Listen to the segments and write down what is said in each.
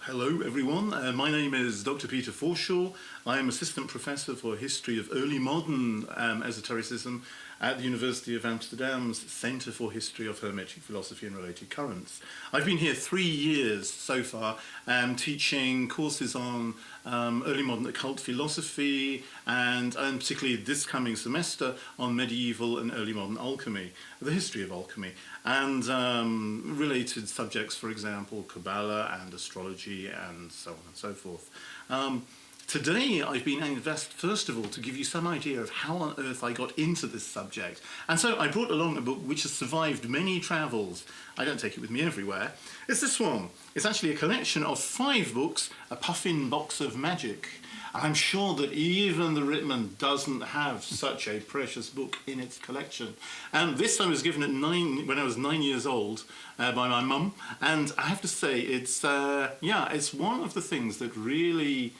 Hello everyone, my name is Dr. Peter Forshaw. I am Assistant Professor for History of Early Modern Esotericism at the University of Amsterdam's Centre for History of Hermetic Philosophy and Related Currents. I've been here 3 years so far teaching courses on early modern occult philosophy and particularly this coming semester on medieval and early modern alchemy, the history of alchemy, and related subjects, for example, Kabbalah and astrology and so on and so forth. Today I've been asked, first of all, to give you some idea of how on earth I got into this subject. And so I brought along a book which has survived many travels. I don't take it with me everywhere. It's this one. It's actually a collection of 5 books, a puffin box of magic. I'm sure that even the Ritman doesn't have such a precious book in its collection. And this I was given at when I was 9 years old by my mum. And I have to say, it's one of the things that really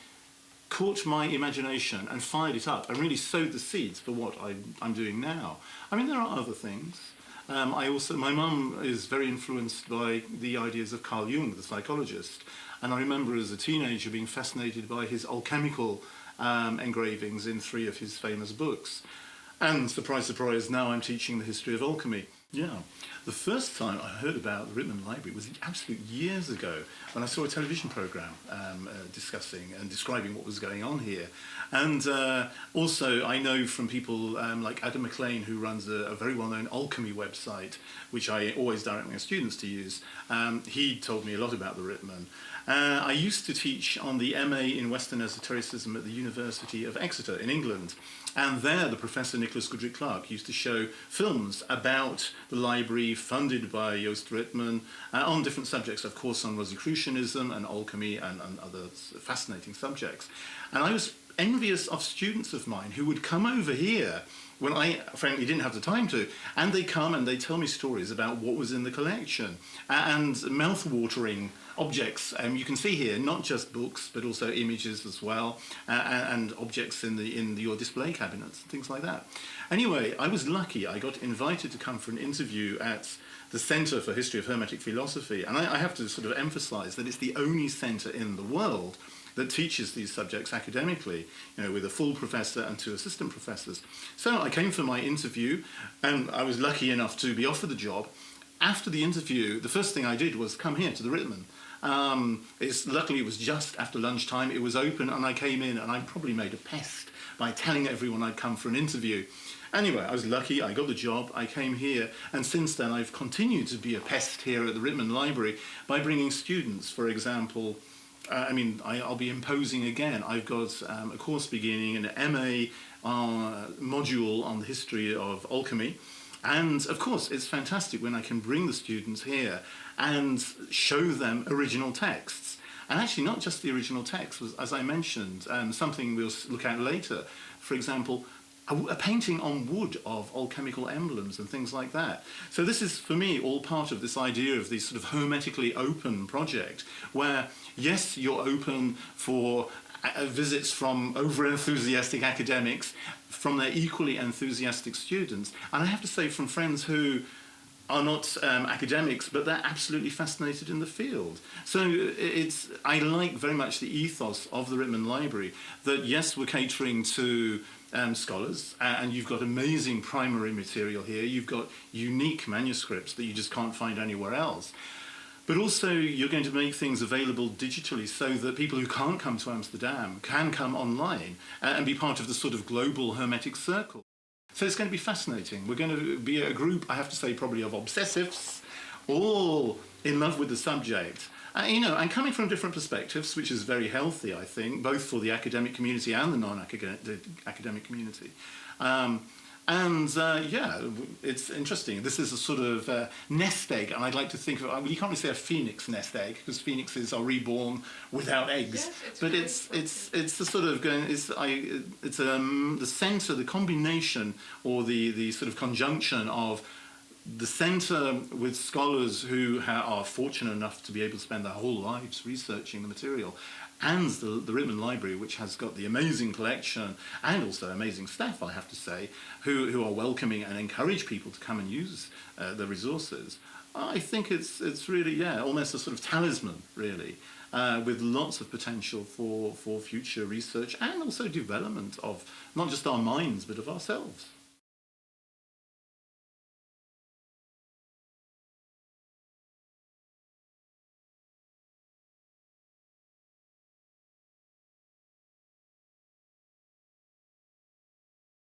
caught my imagination and fired it up and really sowed the seeds for what I'm doing now. I mean, there are other things. My mum is very influenced by the ideas of Carl Jung, the psychologist. And I remember as a teenager being fascinated by his alchemical engravings in 3 of his famous books. And surprise, surprise, now I'm teaching the history of alchemy. Yeah. The first time I heard about the Ritman Library was absolute years ago when I saw a television programme discussing and describing what was going on here. And also I know from people like Adam McLean, who runs a very well-known alchemy website, which I always direct my students to use. He told me a lot about the Ritman. I used to teach on the MA in Western Esotericism at the University of Exeter in England. And there the Professor Nicholas Goodrick Clark used to show films about the library funded by Joost Ritman on different subjects, of course on Rosicrucianism and alchemy and other fascinating subjects. And I was envious of students of mine who would come over here when I frankly didn't have the time to, and they come and they tell me stories about what was in the collection and mouth-watering objects. You can see here not just books but also images as well, and objects in your display cabinets and things like that. Anyway, I was lucky. I got invited to come for an interview at the Centre for History of Hermetic Philosophy, and I have to sort of emphasize that it's the only centre in the world that teaches these subjects academically, with a full professor and 2 assistant professors. So I came for my interview, and I was lucky enough to be offered the job. After the interview, the first thing I did was come here to the Ritman. Luckily it was just after lunchtime, it was open, and I came in, and I probably made a pest by telling everyone I'd come for an interview. Anyway, I was lucky, I got the job, I came here, and since then I've continued to be a pest here at the Ritman Library by bringing students, for example. I'll be imposing again. I've got a course beginning, an MA module on the history of alchemy. And of course, it's fantastic when I can bring the students here and show them original texts. And actually, not just the original text, as I mentioned, something we'll look at later. For example, a painting on wood of alchemical emblems and things like that. So this is, for me, all part of this idea of this sort of hermetically open project, where, yes, you're open for visits from over-enthusiastic academics, from their equally enthusiastic students, and I have to say from friends who are not academics, but they're absolutely fascinated in the field. So I like very much the ethos of the Ritman Library, that yes, we're catering to scholars, and you've got amazing primary material here, you've got unique manuscripts that you just can't find anywhere else. But also you're going to make things available digitally so that people who can't come to Amsterdam can come online and be part of the sort of global Hermetic Circle. So it's going to be fascinating. We're going to be a group, I have to say, probably of obsessives, all in love with the subject. And coming from different perspectives, which is very healthy, I think, both for the academic community and the non-academic community. It's interesting. This is a sort of nest egg, and I'd like to think of it. You can't really say a phoenix nest egg because phoenixes are reborn without eggs. Yes, but it's the sort of the centre, the combination, or the sort of conjunction of the centre with scholars who are fortunate enough to be able to spend their whole lives researching the material, and the Ritman Library, which has got the amazing collection and also amazing staff, I have to say, who are welcoming and encourage people to come and use the resources. I think it's really, yeah, almost a sort of talisman, really, with lots of potential for future research and also development of not just our minds, but of ourselves.